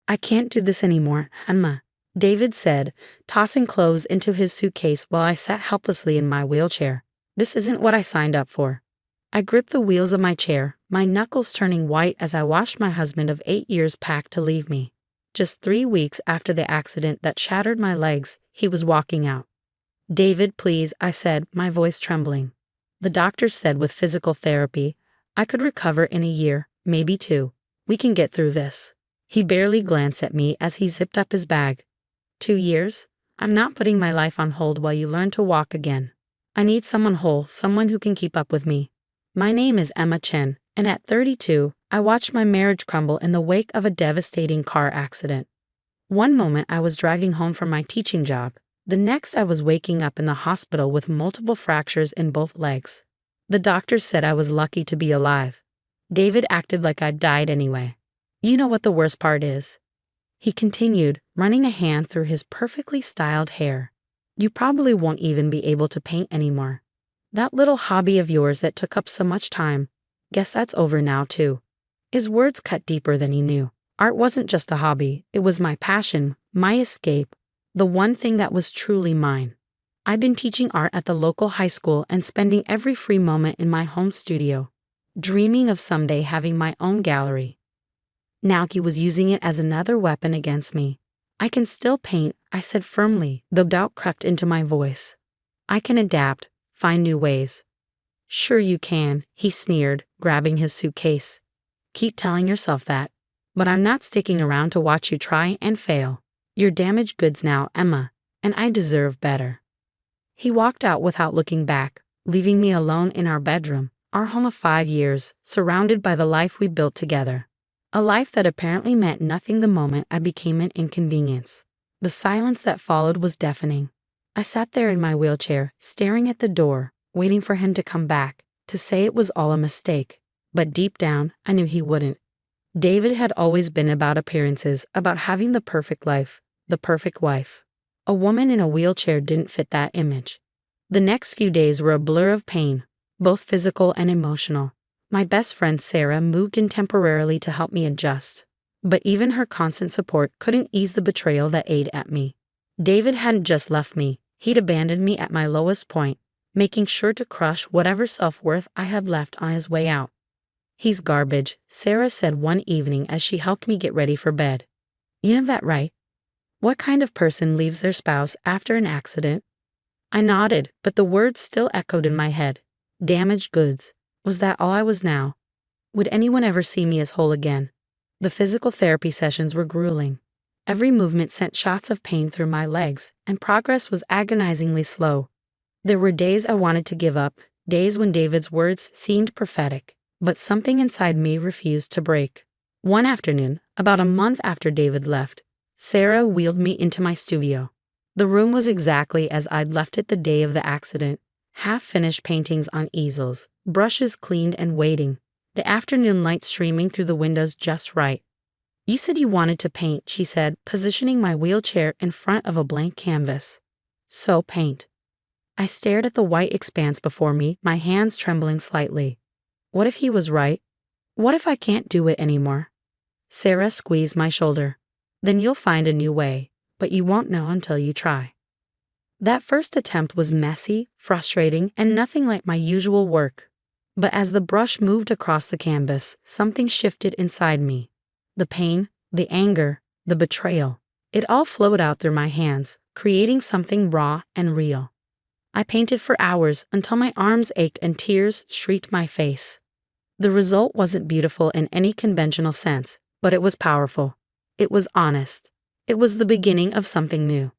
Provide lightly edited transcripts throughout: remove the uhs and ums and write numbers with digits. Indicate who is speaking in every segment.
Speaker 1: I can't do this anymore, Emma, David said, tossing clothes into his suitcase while I sat helplessly in my wheelchair. This isn't what I signed up for. I gripped the wheels of my chair, my knuckles turning white as I watched my husband of 8 years pack to leave me. Just 3 weeks after the accident that shattered my legs, he was walking out. David, please, I said, my voice trembling. The doctor said with physical therapy, I could recover in a year, maybe 2. We can get through this. He barely glanced at me as he zipped up his bag. 2 years? I'm not putting my life on hold while you learn to walk again. I need someone whole, someone who can keep up with me. My name is Emma Chen, and at 32, I watched my marriage crumble in the wake of a devastating car accident. One moment I was driving home from my teaching job. The next I was waking up in the hospital with multiple fractures in both legs. The doctor said I was lucky to be alive. David acted like I'd died anyway. You know what the worst part is? He continued, running a hand through his perfectly styled hair. You probably won't even be able to paint anymore. That little hobby of yours that took up so much time, guess that's over now too. His words cut deeper than he knew. Art wasn't just a hobby, it was my passion, my escape, the one thing that was truly mine. I'd been teaching art at the local high school and spending every free moment in my home studio, dreaming of someday having my own gallery. Now he was using it as another weapon against me. I can still paint, I said firmly, though doubt crept into my voice. I can adapt, find new ways. Sure you can, he sneered, grabbing his suitcase. Keep telling yourself that. But I'm not sticking around to watch you try and fail. You're damaged goods now, Emma, and I deserve better. He walked out without looking back, leaving me alone in our bedroom, our home of 5 years, surrounded by the life we built together. A life that apparently meant nothing the moment I became an inconvenience. The silence that followed was deafening. I sat there in my wheelchair, staring at the door, waiting for him to come back, to say it was all a mistake. But deep down, I knew he wouldn't. David had always been about appearances, about having the perfect life, the perfect wife. A woman in a wheelchair didn't fit that image. The next few days were a blur of pain, both physical and emotional. My best friend Sarah moved in temporarily to help me adjust. But even her constant support couldn't ease the betrayal that ate at me. David hadn't just left me, he'd abandoned me at my lowest point, making sure to crush whatever self-worth I had left on his way out. He's garbage, Sarah said one evening as she helped me get ready for bed. You know that, right? What kind of person leaves their spouse after an accident? I nodded, but the words still echoed in my head. Damaged goods. Was that all I was now? Would anyone ever see me as whole again? The physical therapy sessions were grueling. Every movement sent shots of pain through my legs, and progress was agonizingly slow. There were days I wanted to give up, days when David's words seemed prophetic, but something inside me refused to break. One afternoon, about a month after David left, Sarah wheeled me into my studio. The room was exactly as I'd left it the day of the accident. Half-finished paintings on easels, brushes cleaned and waiting, the afternoon light streaming through the windows just right. You said you wanted to paint, she said, positioning my wheelchair in front of a blank canvas. So paint. I stared at the white expanse before me, my hands trembling slightly. What if he was right? What if I can't do it anymore? Sarah squeezed my shoulder. Then you'll find a new way, but you won't know until you try. That first attempt was messy, frustrating, and nothing like my usual work. But as the brush moved across the canvas, something shifted inside me. The pain, the anger, the betrayal. It all flowed out through my hands, creating something raw and real. I painted for hours until my arms ached and tears streaked my face. The result wasn't beautiful in any conventional sense, but it was powerful. It was honest. It was the beginning of something new.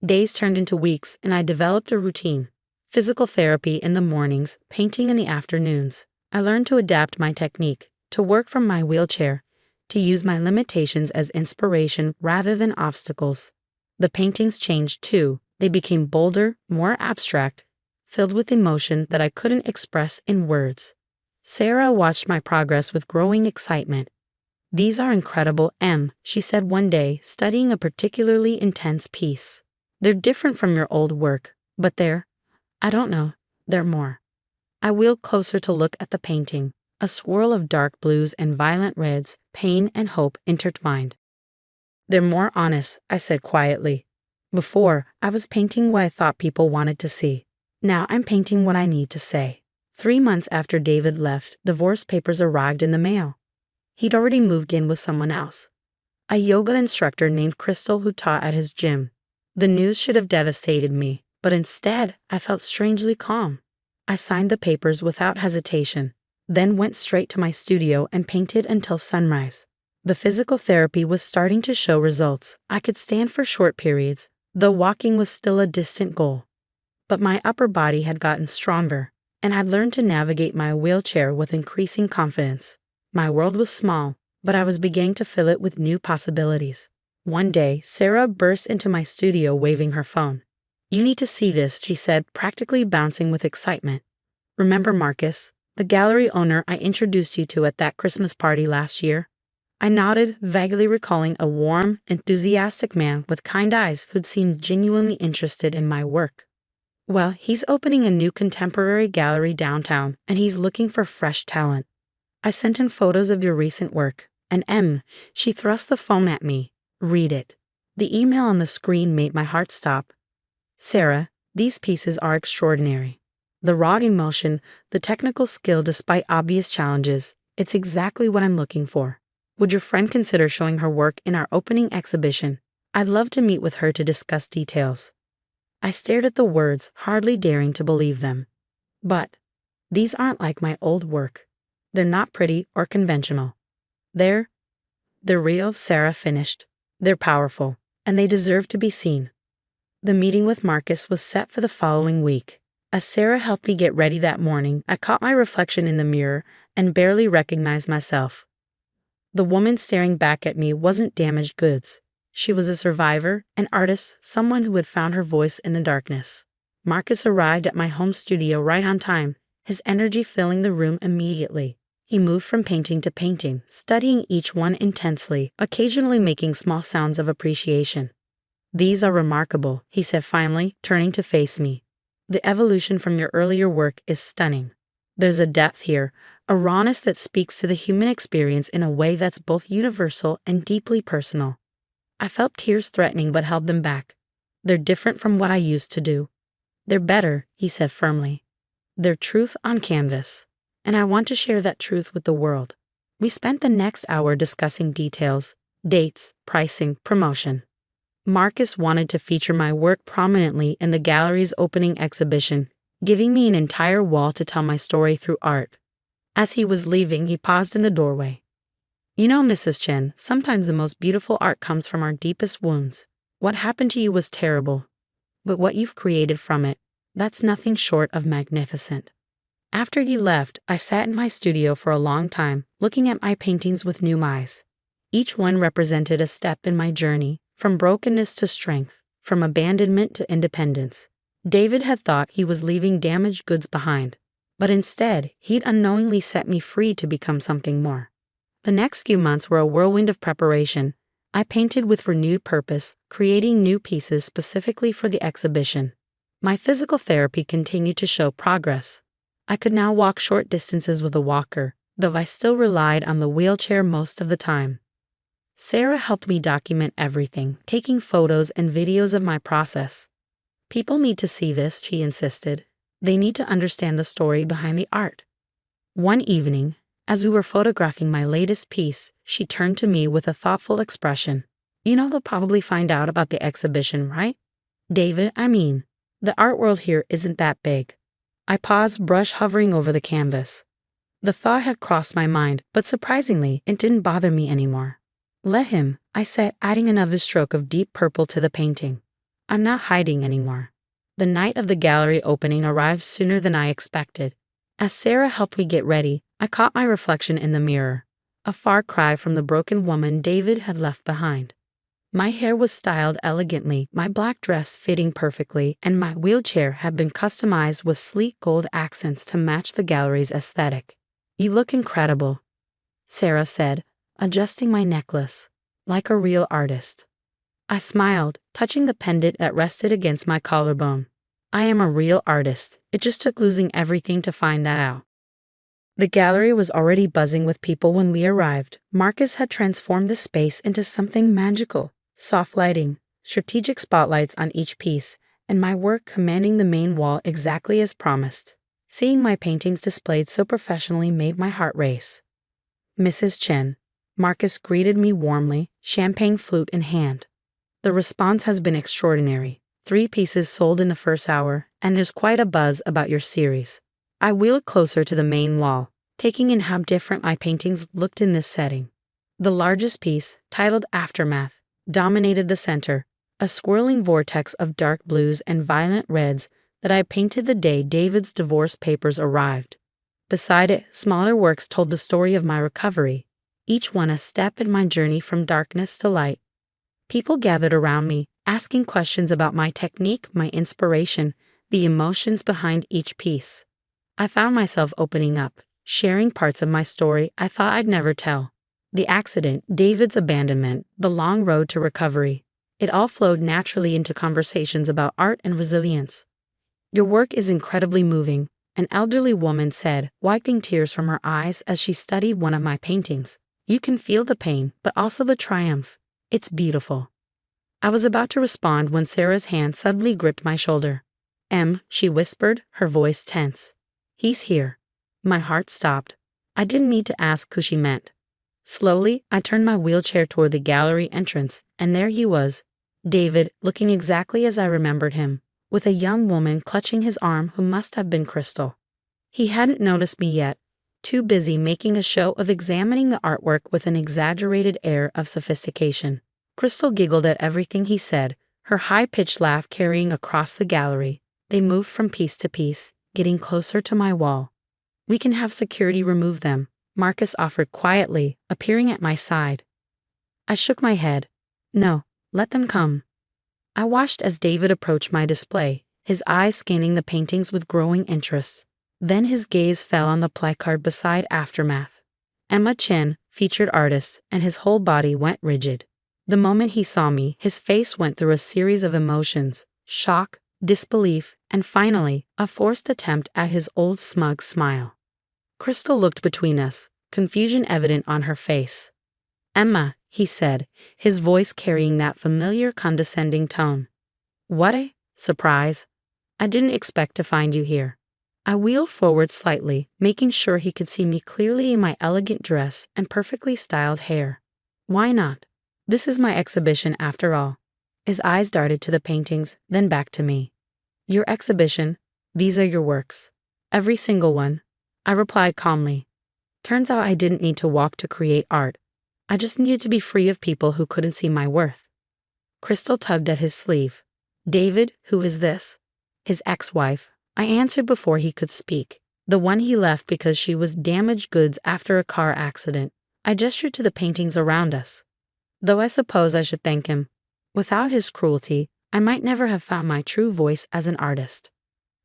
Speaker 1: Days turned into weeks, and I developed a routine. Physical therapy in the mornings, painting in the afternoons. I learned to adapt my technique, to work from my wheelchair, to use my limitations as inspiration rather than obstacles. The paintings changed too. They became bolder, more abstract, filled with emotion that I couldn't express in words. Sarah watched my progress with growing excitement. These are incredible, Em, she said one day, studying a particularly intense piece. They're different from your old work, but I don't know, they're more. I wheeled closer to look at the painting, a swirl of dark blues and violent reds, pain and hope intertwined. They're more honest, I said quietly. Before, I was painting what I thought people wanted to see. Now I'm painting what I need to say. 3 months after David left, divorce papers arrived in the mail. He'd already moved in with someone else, a yoga instructor named Crystal who taught at his gym. The news should have devastated me, but instead, I felt strangely calm. I signed the papers without hesitation, then went straight to my studio and painted until sunrise. The physical therapy was starting to show results. I could stand for short periods, though walking was still a distant goal. But my upper body had gotten stronger, and I'd learned to navigate my wheelchair with increasing confidence. My world was small, but I was beginning to fill it with new possibilities. One day, Sarah burst into my studio waving her phone. "You need to see this," she said, practically bouncing with excitement. "Remember Marcus, the gallery owner I introduced you to at that Christmas party last year?" I nodded, vaguely recalling a warm, enthusiastic man with kind eyes who'd seemed genuinely interested in my work. "Well, he's opening a new contemporary gallery downtown, and he's looking for fresh talent. I sent him photos of your recent work, and she thrust the phone at me. "Read it." The email on the screen made my heart stop. "Sarah, these pieces are extraordinary. The raw emotion, the technical skill despite obvious challenges, it's exactly what I'm looking for. Would your friend consider showing her work in our opening exhibition? I'd love to meet with her to discuss details." I stared at the words, hardly daring to believe them. "But these aren't like my old work. They're not pretty or conventional. They're real," Sarah finished. "They're powerful, and they deserve to be seen." The meeting with Marcus was set for the following week. As Sarah helped me get ready that morning, I caught my reflection in the mirror and barely recognized myself. The woman staring back at me wasn't damaged goods. She was a survivor, an artist, someone who had found her voice in the darkness. Marcus arrived at my home studio right on time, his energy filling the room immediately. He moved from painting to painting, studying each one intensely, occasionally making small sounds of appreciation. "These are remarkable," he said finally, turning to face me. "The evolution from your earlier work is stunning. There's a depth here, a rawness that speaks to the human experience in a way that's both universal and deeply personal." I felt tears threatening but held them back. "They're different from what I used to do." "They're better," he said firmly. "They're truth on canvas. And I want to share that truth with the world." We spent the next hour discussing details, dates, pricing, promotion. Marcus wanted to feature my work prominently in the gallery's opening exhibition, giving me an entire wall to tell my story through art. As he was leaving, he paused in the doorway. "You know, Mrs. Chen, sometimes the most beautiful art comes from our deepest wounds. What happened to you was terrible, but what you've created from it, that's nothing short of magnificent." After he left, I sat in my studio for a long time, looking at my paintings with new eyes. Each one represented a step in my journey, from brokenness to strength, from abandonment to independence. David had thought he was leaving damaged goods behind, but instead, he'd unknowingly set me free to become something more. The next few months were a whirlwind of preparation. I painted with renewed purpose, creating new pieces specifically for the exhibition. My physical therapy continued to show progress. I could now walk short distances with a walker, though I still relied on the wheelchair most of the time. Sarah helped me document everything, taking photos and videos of my process. "People need to see this," she insisted. "They need to understand the story behind the art." One evening, as we were photographing my latest piece, she turned to me with a thoughtful expression. "You know they'll probably find out about the exhibition, right? David, the art world here isn't that big." I paused, brush hovering over the canvas. The thought had crossed my mind, but surprisingly, it didn't bother me anymore. "Let him," I said, adding another stroke of deep purple to the painting. "I'm not hiding anymore." The night of the gallery opening arrived sooner than I expected. As Sarah helped me get ready, I caught my reflection in the mirror, a far cry from the broken woman David had left behind. My hair was styled elegantly, my black dress fitting perfectly, and my wheelchair had been customized with sleek gold accents to match the gallery's aesthetic. "You look incredible," Sarah said, adjusting my necklace, "like a real artist." I smiled, touching the pendant that rested against my collarbone. "I am a real artist. It just took losing everything to find that out." The gallery was already buzzing with people when we arrived. Marcus had transformed the space into something magical. Soft lighting, strategic spotlights on each piece, and my work commanding the main wall exactly as promised. Seeing my paintings displayed so professionally made my heart race. Mrs. Chen, Marcus greeted me warmly, champagne flute in hand. The response has been extraordinary. 3 pieces sold in the first hour, and there's quite a buzz about your series. I wheeled closer to the main wall, taking in how different my paintings looked in this setting. The largest piece, titled Aftermath, dominated the center, a swirling vortex of dark blues and violent reds that I painted the day David's divorce papers arrived. Beside it, smaller works told the story of my recovery, each one a step in my journey from darkness to light. People gathered around me, asking questions about my technique, my inspiration, the emotions behind each piece. I found myself opening up, sharing parts of my story I thought I'd never tell. The accident, David's abandonment, the long road to recovery. It all flowed naturally into conversations about art and resilience. Your work is incredibly moving, an elderly woman said, wiping tears from her eyes as she studied one of my paintings. You can feel the pain, but also the triumph. It's beautiful. I was about to respond when Sarah's hand suddenly gripped my shoulder. She whispered, her voice tense. He's here. My heart stopped. I didn't need to ask who she meant. Slowly, I turned my wheelchair toward the gallery entrance, and there he was, David, looking exactly as I remembered him, with a young woman clutching his arm who must have been Crystal. He hadn't noticed me yet, too busy making a show of examining the artwork with an exaggerated air of sophistication. Crystal giggled at everything he said, her high-pitched laugh carrying across the gallery. They moved from piece to piece, getting closer to my wall. We can have security remove them, Marcus offered quietly, appearing at my side. I shook my head. No, let them come. I watched as David approached my display, his eyes scanning the paintings with growing interest. Then his gaze fell on the placard beside Aftermath. Emma Chen, featured artist, and his whole body went rigid. The moment he saw me, his face went through a series of emotions, shock, disbelief, and finally, a forced attempt at his old smug smile. Crystal looked between us, confusion evident on her face. Emma, he said, his voice carrying that familiar condescending tone. What a surprise. I didn't expect to find you here. I wheeled forward slightly, making sure he could see me clearly in my elegant dress and perfectly styled hair. Why not? This is my exhibition after all. His eyes darted to the paintings, then back to me. Your exhibition? These are your works. Every single one, I replied calmly. Turns out I didn't need to walk to create art. I just needed to be free of people who couldn't see my worth. Crystal tugged at his sleeve. David, who is this? His ex-wife. I answered before he could speak. The one he left because she was damaged goods after a car accident. I gestured to the paintings around us. Though I suppose I should thank him. Without his cruelty, I might never have found my true voice as an artist.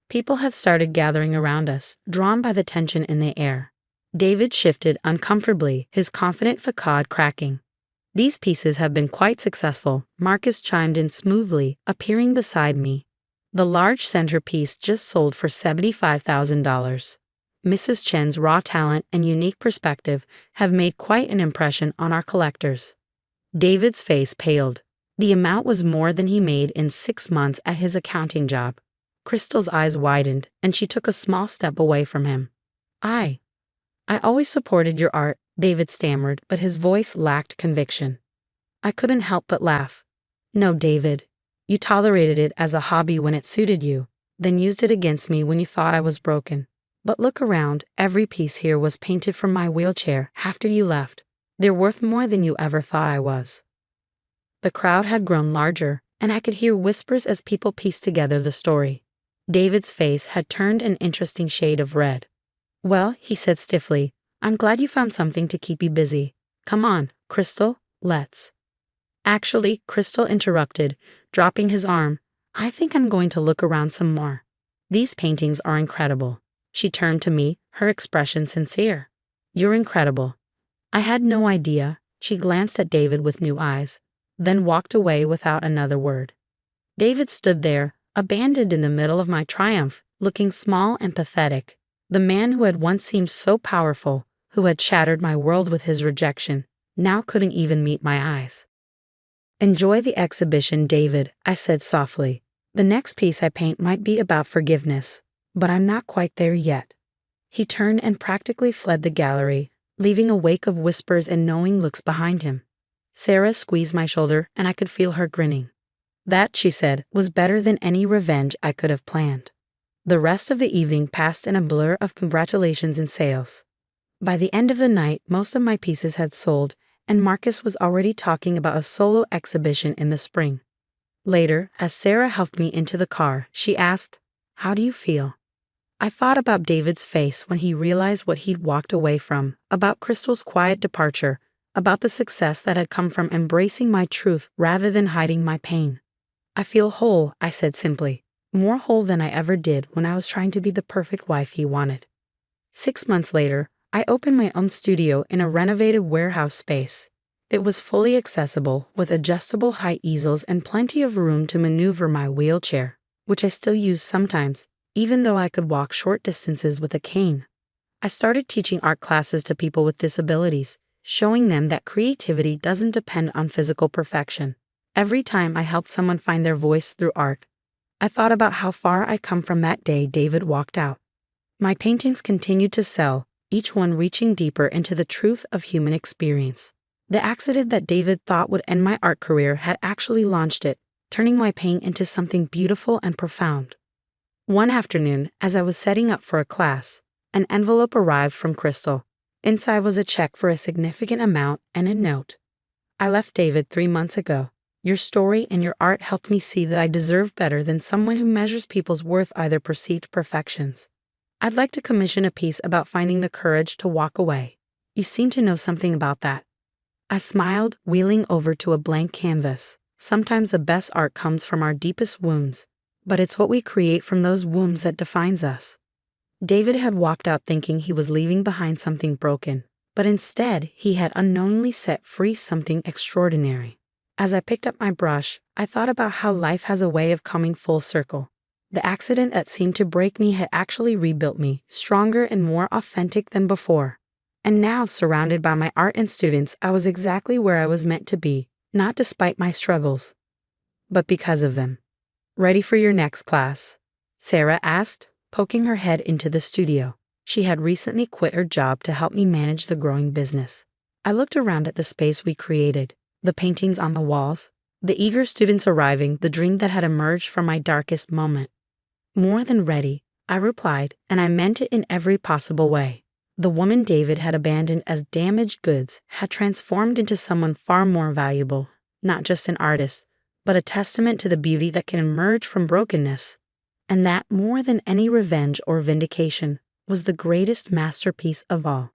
Speaker 1: People had started gathering around us, drawn by the tension in the air. David shifted uncomfortably, his confident facade cracking. These pieces have been quite successful, Marcus chimed in smoothly, appearing beside me. The large centerpiece just sold for $75,000. Mrs. Chen's raw talent and unique perspective have made quite an impression on our collectors. David's face paled. The amount was more than he made in 6 months at his accounting job. Crystal's eyes widened, and she took a small step away from him. I always supported your art, David stammered, but his voice lacked conviction. I couldn't help but laugh. No, David. You tolerated it as a hobby when it suited you, then used it against me when you thought I was broken. But look around, every piece here was painted from my wheelchair after you left. They're worth more than you ever thought I was. The crowd had grown larger, and I could hear whispers as people pieced together the story. David's face had turned an interesting shade of red. Well, he said stiffly, I'm glad you found something to keep you busy. Come on, Crystal, let's. Actually, Crystal interrupted, dropping his arm. I think I'm going to look around some more. These paintings are incredible. She turned to me, her expression sincere. You're incredible. I had no idea. She glanced at David with new eyes, then walked away without another word. David stood there, abandoned in the middle of my triumph, looking small and pathetic. The man who had once seemed so powerful, who had shattered my world with his rejection, now couldn't even meet my eyes. Enjoy the exhibition, David, I said softly. The next piece I paint might be about forgiveness, but I'm not quite there yet. He turned and practically fled the gallery, leaving a wake of whispers and knowing looks behind him. Sarah squeezed my shoulder, and I could feel her grinning. That, she said, was better than any revenge I could have planned. The rest of the evening passed in a blur of congratulations and sales. By the end of the night, most of my pieces had sold, and Marcus was already talking about a solo exhibition in the spring. Later, as Sarah helped me into the car, she asked, "How do you feel?" I thought about David's face when he realized what he'd walked away from, about Crystal's quiet departure, about the success that had come from embracing my truth rather than hiding my pain. "I feel whole," I said simply, "more whole than I ever did when I was trying to be the perfect wife he wanted." 6 months later, I opened my own studio in a renovated warehouse space. It was fully accessible, with adjustable high easels and plenty of room to maneuver my wheelchair, which I still use sometimes, even though I could walk short distances with a cane. I started teaching art classes to people with disabilities, showing them that creativity doesn't depend on physical perfection. Every time I helped someone find their voice through art, I thought about how far I'd come from that day David walked out. My paintings continued to sell, each one reaching deeper into the truth of human experience. The accident that David thought would end my art career had actually launched it, turning my pain into something beautiful and profound. One afternoon, as I was setting up for a class, an envelope arrived from Crystal. Inside was a check for a significant amount and a note. "I left David 3 months ago. Your story and your art helped me see that I deserve better than someone who measures people's worth by their perceived perfections. I'd like to commission a piece about finding the courage to walk away. You seem to know something about that." I smiled, wheeling over to a blank canvas. Sometimes the best art comes from our deepest wounds, but it's what we create from those wounds that defines us. David had walked out thinking he was leaving behind something broken, but instead he had unknowingly set free something extraordinary. As I picked up my brush, I thought about how life has a way of coming full circle. The accident that seemed to break me had actually rebuilt me, stronger and more authentic than before. And now, surrounded by my art and students, I was exactly where I was meant to be, not despite my struggles, but because of them. "Ready for your next class?" Sarah asked, poking her head into the studio. She had recently quit her job to help me manage the growing business. I looked around at the space we created, the paintings on the walls, the eager students arriving, the dream that had emerged from my darkest moment. "More than ready," I replied, and I meant it in every possible way. The woman David had abandoned as damaged goods had transformed into someone far more valuable, not just an artist, but a testament to the beauty that can emerge from brokenness. And that, more than any revenge or vindication, was the greatest masterpiece of all.